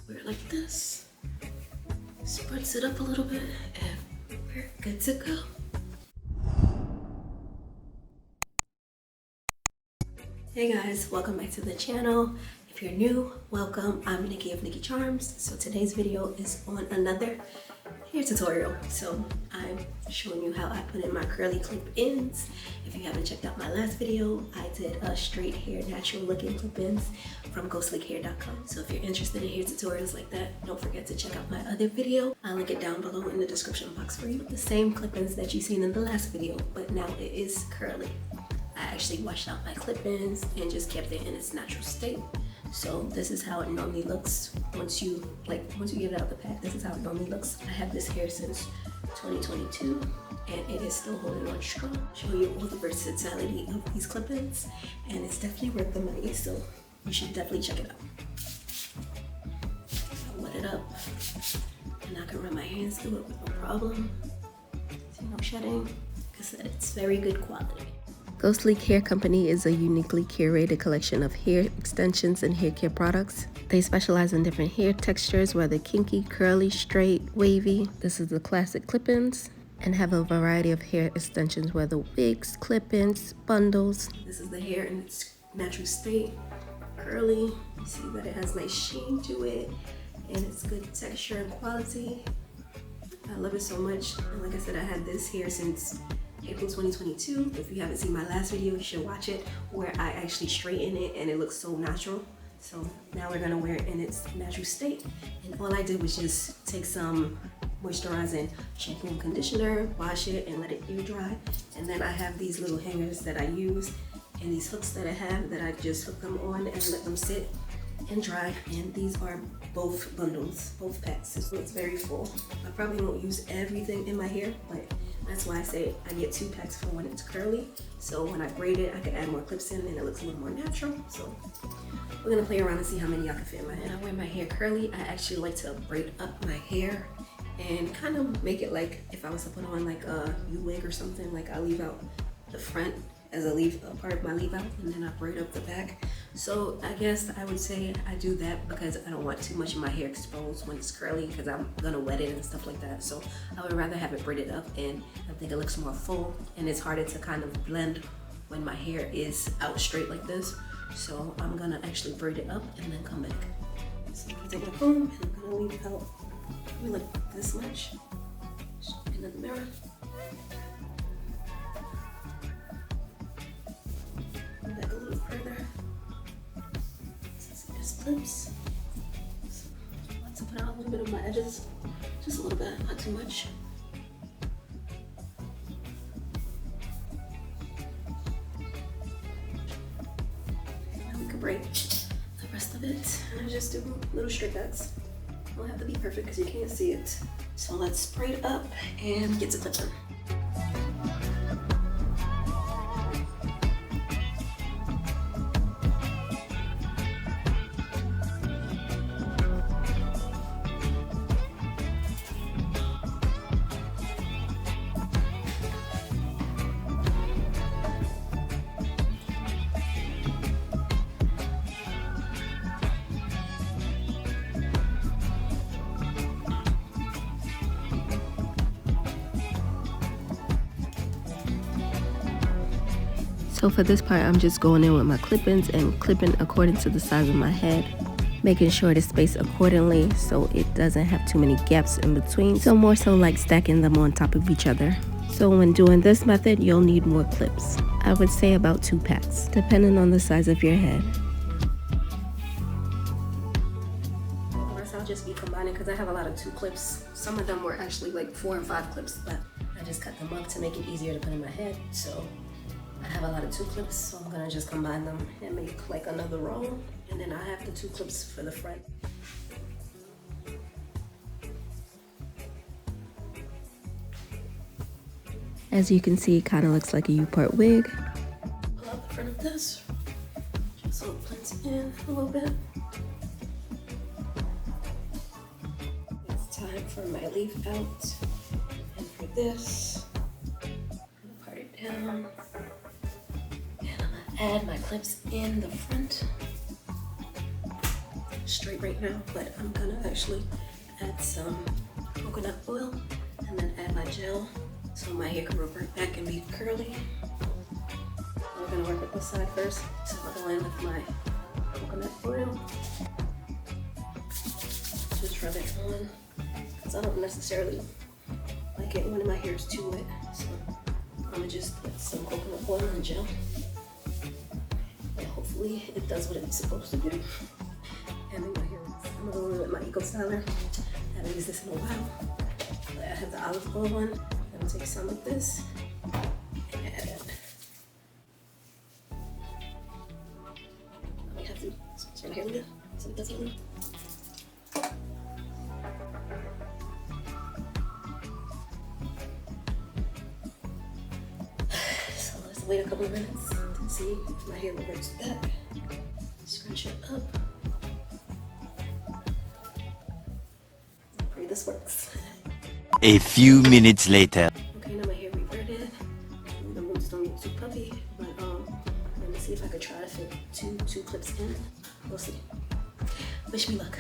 Wear it like this. Spritz it up a little bit and we're good to go. Hey guys, welcome back to the channel. If you're new, welcome. I'm Nikki of nikicharmz. So today's video is on another hair tutorial. So I'm showing you how I put in my curly clip ins. If you haven't checked out my last video, I did a straight hair natural looking clip ins from ghostlikehair.com. So if you're interested in hair tutorials like that, don't forget to check out my other video. I'll link it down below in the description box for you. The same clip ins that you've seen in the last video, but now it is curly. I actually washed out my clip-ins and just kept it in its natural state. So this is how it normally looks once you get it out of the pack. This is how it normally looks. I have this hair since 2022 and it is still holding on strong. Show you all the versatility of these clip-ins, and it's definitely worth the money, so you should definitely check it out. I'll wet it up and I can run my hands through it with no problem. See no shedding, because it's very good quality. Ghostly Hair Company is a uniquely curated collection of hair extensions and hair care products. They specialize in different hair textures, whether kinky, curly, straight, wavy. This is the classic clip-ins, and have a variety of hair extensions, whether wigs, clip-ins, bundles. This is the hair in its natural state, curly. You see that it has nice sheen to it, and it's good texture and quality. I love it so much. And like I said, I had this hair since April 2022. If you haven't seen my last video, you should watch it, where I actually straighten it and it looks so natural. So now we're gonna wear it in its natural state. And all I did was just take some moisturizing shampoo and conditioner, wash it and let it air dry. And then I have these little hangers that I use and these hooks that I have that I just hook them on and let them sit and dry. And these are both bundles, both packs, so it's very full. I probably won't use everything in my hair, but that's why I say I get 2 packs for when it's curly. So when I braid it, I can add more clips in and it looks a little more natural. So we're gonna play around and see how many I can fit in my head. I wear my hair curly. I actually like to braid up my hair and kind of make it like if I was to put on like a U-wig or something, like I leave out the front as a part of my leave out, and then I braid up the back. So I guess I would say I do that because I don't want too much of my hair exposed when it's curly, because I'm gonna wet it and stuff like that. So I would rather have it braided up, and I think it looks more full and it's harder to kind of blend when my hair is out straight like this. So I'm gonna actually braid it up and then come back. So I'm gonna take my comb and I'm gonna leave out probably like this much in the mirror. Back a little further. Clips. So I like to put out a little bit of my edges, just a little bit, not too much. Now we can braid the rest of it, and I just do little straight backs. It don't have to be perfect because you can't see it. So let's braid up and get to clipping. So for this part, I'm just going in with my clip-ins and clipping according to the size of my head, making sure to space accordingly so it doesn't have too many gaps in between. So more so like stacking them on top of each other. So when doing this method, you'll need more clips. I would say about 2 packs, depending on the size of your head. I'll just be combining because I have a lot of 2 clips. Some of them were actually like 4 and 5 clips, but I just cut them up to make it easier to put in my head. So I have a lot of 2 clips, so I'm gonna just combine them and make like another roll. And then I have the 2 clips for the front. As you can see, it kind of looks like a U-part wig. Pull out the front of this, just so it blends in a little bit. It's time for my leaf out. And for this, I'm gonna part it down. And I'm gonna add my clips in the front. straight right now, but I'm gonna actually add some coconut oil and then add my gel so my hair can revert back and be curly. We're gonna work with this side first. So I'll go in with my coconut oil. Just rub it on, because I don't necessarily like it when my hair is too wet. So I'm gonna just put some coconut oil and gel. And hopefully it does what it's supposed to do. And then my hair, I'm gonna go in with my Eco Styler. I haven't used this in a while. But I have the olive oil one. I'm gonna take some of this and add it. I have to turn my hair a little bit so it doesn't move. So let's wait a couple of minutes to see if my hair reverts back. Scrunch it up. Pray this works. A few minutes later. Okay, now my hair reverted. The roots don't get too puffy, but let me see if I could try to fit two clips in. We'll see. Wish me luck.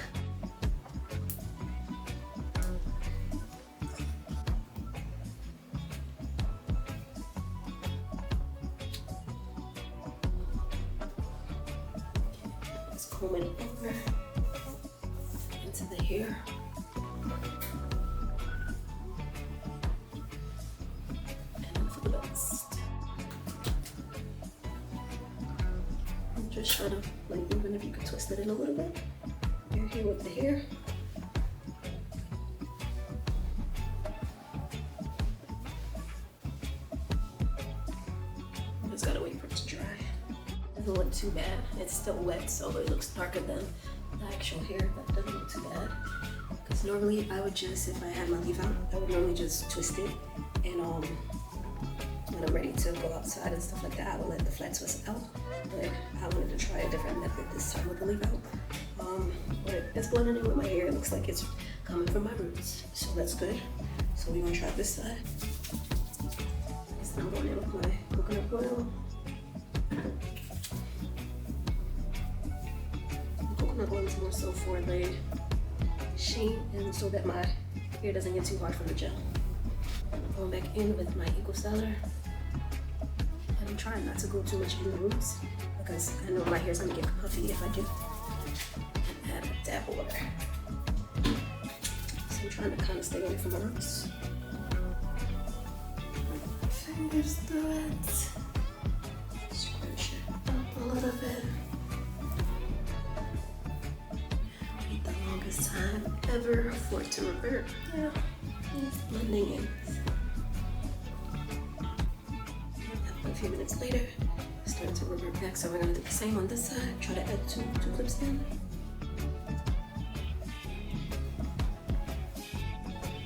Let's comb it over into the hair. Just try to, like, even if you could twist it in a little bit. You're here with the hair. I just gotta wait for it to dry. It doesn't look too bad. It's still wet, so it looks darker than the actual hair. That doesn't look too bad. Because normally I would just, if I had my leave out, I would normally just twist it and when I'm ready to go outside and stuff like that, I will let the flat twist out. But I wanted to try a different method this time with the leave out. But it's blending in with my hair. It looks like it's coming from my roots, so that's good. So we're gonna try this side. So I'm going in with my coconut oil. The coconut oil is more so for the sheen and so that my hair doesn't get too hard from the gel. Going back in with my Eco Styler. I'm trying not to go too much in the roots because I know my hair's gonna get puffy if I do. And add a dab of water. So I'm trying to kind of stay away from the roots. Fingers through it. Scrunch it up a little bit. Wait the longest time ever for it to revert. Yeah, it's blending in. A few minutes later, it's starting to revert back, so we're gonna do the same on this side. Try to add two clips in.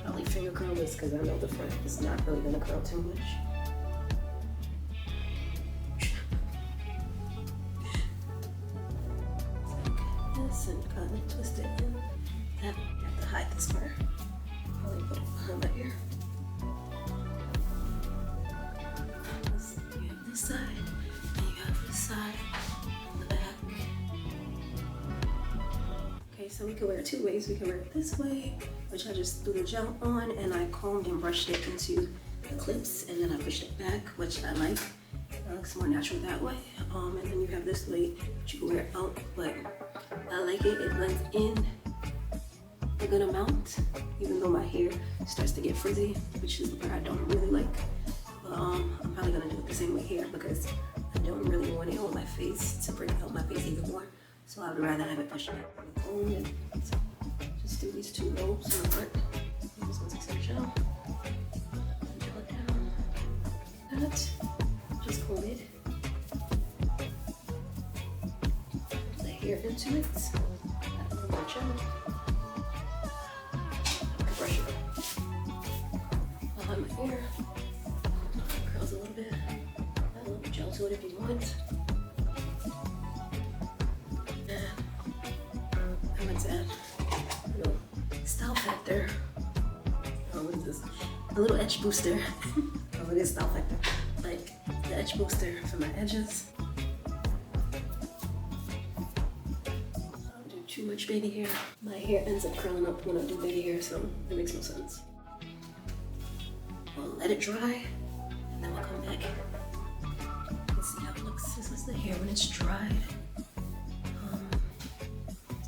Probably finger curl this because I know the front is not really gonna curl too much. Like this and kind of twist it in. I have to hide this part. Probably put it behind my ear. Side, and you have this side on the back. Okay, so we can wear it two ways. We can wear it this way, which I just threw the gel on and I combed and brushed it into the clips, and then I pushed it back, which I like. It looks more natural that way. And then you have this way, which you can wear it out, but I like it. It blends in a good amount, even though my hair starts to get frizzy, which is the part I don't really like. I'm probably gonna do it the same way here because I don't really want it on my face to break out my face even more. So I would rather have it pushed back on the comb and just do these two lobes in the front. I'm just gonna take some gel. Gel it down. That. Just comb it. Put the hair into it. Add a little more gel. Brush it behind my ear. A little bit. Add a little gel to it if you want. And I'm going to add a little style factor. Oh, what is this? A little edge booster. Oh, it is style factor. Like the edge booster for my edges. I don't do too much much baby hair. My hair ends up curling up when I do baby hair, so it makes no sense. We'll let it dry, and then we'll come back. Let's see how it looks. This is the hair when it's dried.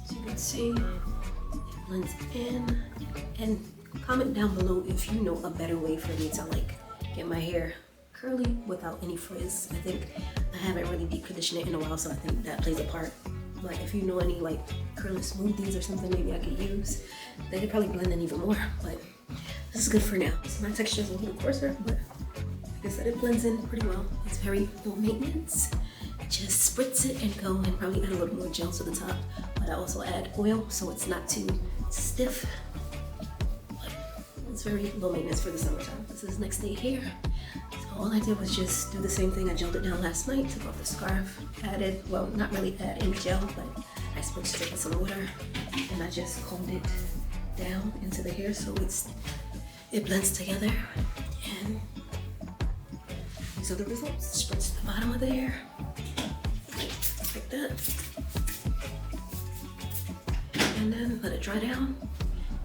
As you can see, it blends in. And comment down below if you know a better way for me to like get my hair curly without any frizz. I think I haven't really deep conditioned it in a while, so I think that plays a part. But if you know any like curly smoothies or something maybe I could use, they could probably blend in even more. But this is good for now. So my texture is a little coarser, but like I said, it blends in pretty well. It's very low maintenance. Just spritz it and go, and probably add a little more gel to the top. But I also add oil so it's not too stiff. But it's very low maintenance for the summertime. This is next day hair. So all I did was just do the same thing. I gelled it down last night, took off the scarf, added, well, not really add any gel, but I spritzed it with some water, and I just combed it down into the hair so it blends together. And these are the results. Spritz the bottom of the hair like that, and then let it dry down,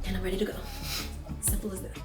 and I'm ready to go. Simple as that.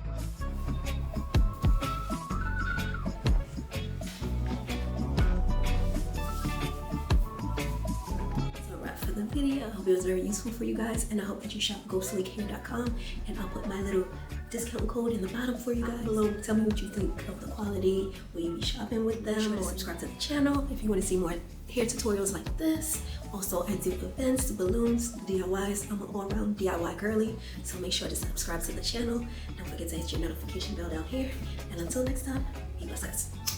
The video. I hope it was very useful for you guys, and I hope that you shop GoSleekHair.com, and I'll put my little discount code in the bottom for you guys below. Tell me what you think of the quality. Will you be shopping with them? Make sure to subscribe to the channel if you want to see more hair tutorials like this. Also, I do events, balloons, DIYs. I'm an all-around DIY girly, so make sure to subscribe to the channel. Don't forget to hit your notification bell down here, and until next time, be blessed, guys.